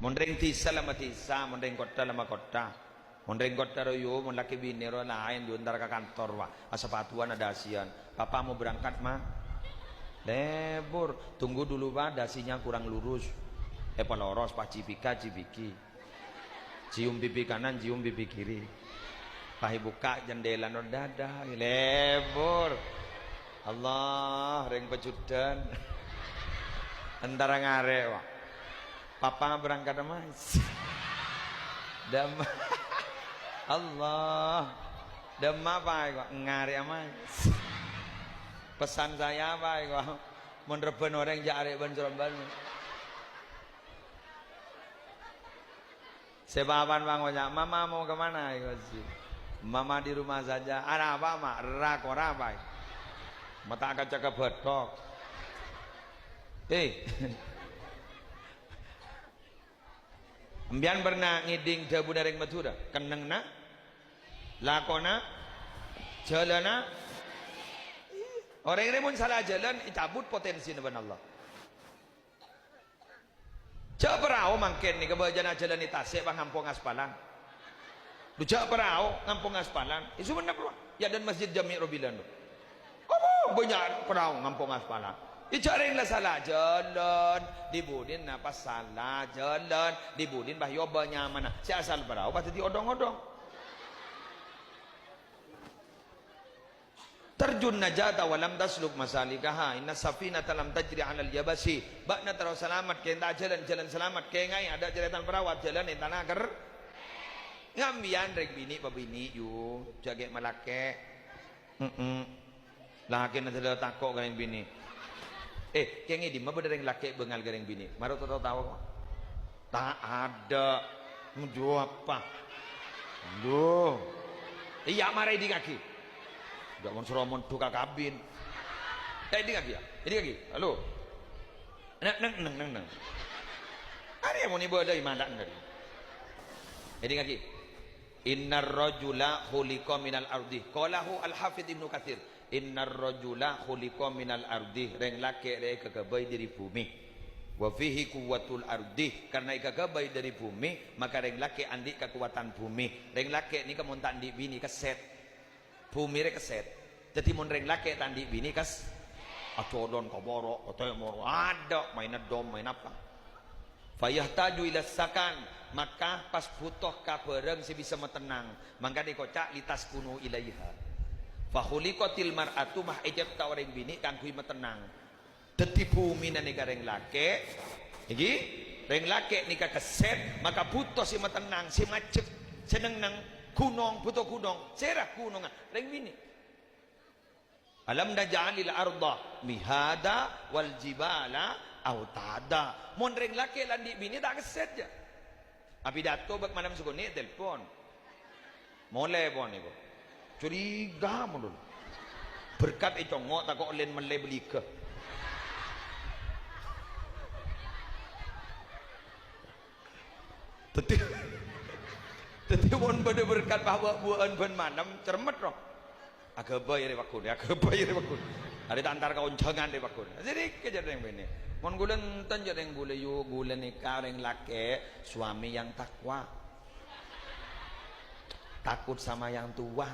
Mondreng tisa lama tisa, mondreng kota lama kota. Mondreng kota royo, mon laki bini ro lain diantar ke kantor wa. Asapatuan ada asian. Papa mau berangkat mah? Lebur. Tunggu dulu pak, dasinya kurang lurus. Peloros pak cipika cipiki. Cium pipi kanan, cium pipi kiri. Pahi buka jendela no dadah. Lebur. Allah, reng pecudan. Antara ngare wa. Papa berangkat mas. Dam. Allah. Dem apa kok ngare mas. Pesan saya apa kok? Mun reben orang jare ban Surabaya. Sebaban bangunnya, mama mau kemana? Mama di rumah saja. Ada apa mak? Rakor apa? Mata kaca kebetok. Ambian pernah ngiding debu dari Madura, keneng na, lakona, jalana. Orang ini pun salah jalan, cabut potensi dengan Allah. Cak perau mangken ni kebahagiaan jalan di Tasik bang ngampung aspalan. Lu cak perau ngampung aspalan. Itu benar bro. Ya dan Masjid Jami' Robilan. Kamu banyak perau ngampung aspalan. Icari lah salah jalan dibudin apa salah jalan dibudin bah yobanya mana si asal perau pasti diodong-odong. Terjun najata walam tasluk masalikaha inna safinata lam tajri 'alal yabasi bakna terus selamat ke tak jalan selamat ke ngai ada jeritan perawat jalan di tanah ker ngambian rek bini pabini yu jage malake laki na tala takok garing bini kengi di mah dereng laki bengal garing bini baru tahu kok tak ada mudo apa duh iya marai di kaki gak mau seromon tukar kabin. Ini kaki ya, ini kaki. Halo. Neng. Ada yang mau nih badai mandak nggak? Ini kaki. Innar rajula khuliqa minal ardi. Qalahu al-Hafidz Ibnu Katsir. Innar rajula khuliqa minal ardi. Reng laki reng kagabai dari bumi. Wa fihi quwwatul ardi. Karena kagabai dari bumi, maka reng laki andi kekuatan bumi. Reng laki ni kamu tandi bini keset. Bumi re keset jadi mun reng laki tandi bini kas atodon koboro atau moro ada main dom main apa fayahtaju ila sakan maka pas butuh ka bareng si bisa metenang mangka dikocak litas kunu ilaiha fahuliqatil mar'atu mah ejab ta orang bini kang kui metenang dadi bumi nane reng laki iki reng laki nika keset maka butuh si metenang si macet seneng nang gunung butuh gunung serah gunungan reng bini alam naj'alil arda mihada wal jibala autada mon reng laki landi bini tak keset ja api dato bak malam sugoni telepon mole pon iku curiga mun berkat itu ngok tak kok len mele beli ke Tetapi mon pada berkat bahwa buan ban manam cermet roh. Agak bayar wakun, agak bayar wakun. Ada antar kauncangan di wakun. Jadi kejadian ini. Mon gulen tan jadi yang gule yu gulen nikah yang laki suami yang takwa. Takut sama yang tua.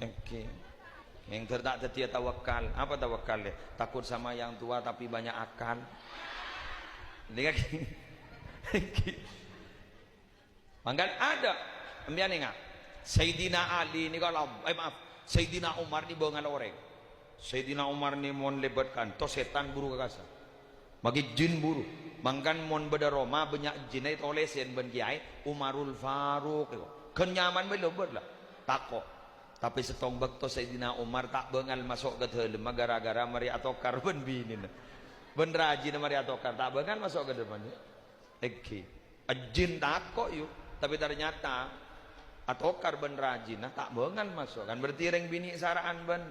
Oke. Yang terdak setia tawakal. Apa tawakal ya? Takut sama yang tua tapi banyak akal. Lihat. Mangkan ada ambian ingat Sayyidina Ali ni kalau Sayyidina Umar ni bengal orang Sayyidina Umar ni mon lebatkan to setan buru kekasa bagi jin buru mangkan mon beda Roma banyak jin itu oleh sen ben kiai Umarul Faruq kenyaman belobot lah takok tapi setong bekto Sayyidina Umar tak bengal masuk ke dalam gara-gara mari atokar ben binin ben rajin mari atokar tak bengal masuk ke dalam jin takok yuk tapi ternyata atokar ben rajin nah tak bengal masuk kan berarti reng bini saraan ben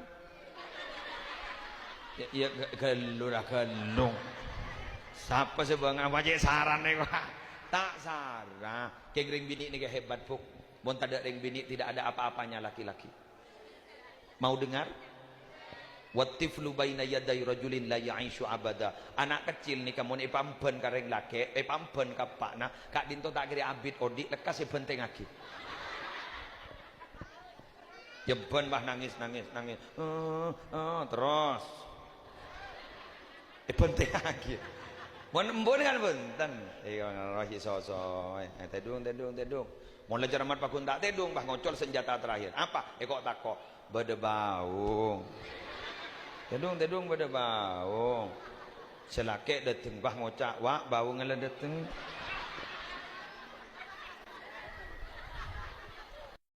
ya gelu lah gelu siapa sih bang wajah saran nih tak sarah kayak reng bini ini hebat puk bon tak ada reng bini tidak ada apa-apanya laki-laki mau dengar Wattiflu baina yaday rajulin la ya'ishu abada. Anak kecil ni kamu ni pamben kareng laki, pamben kapakna, kak dinto tak kira abid odik lekas penting lagi. Jeben bah nangis. Terus. Penting lagi. Mun embun kan benten. Roh iso. Tedung. Mun lejar amat pakun tak tedung bah ngocol senjata terakhir. Apa? Kok takok. Bade baung. Tedung bade baung. Selake dateng bah ngocak, wak baung ngala dateng.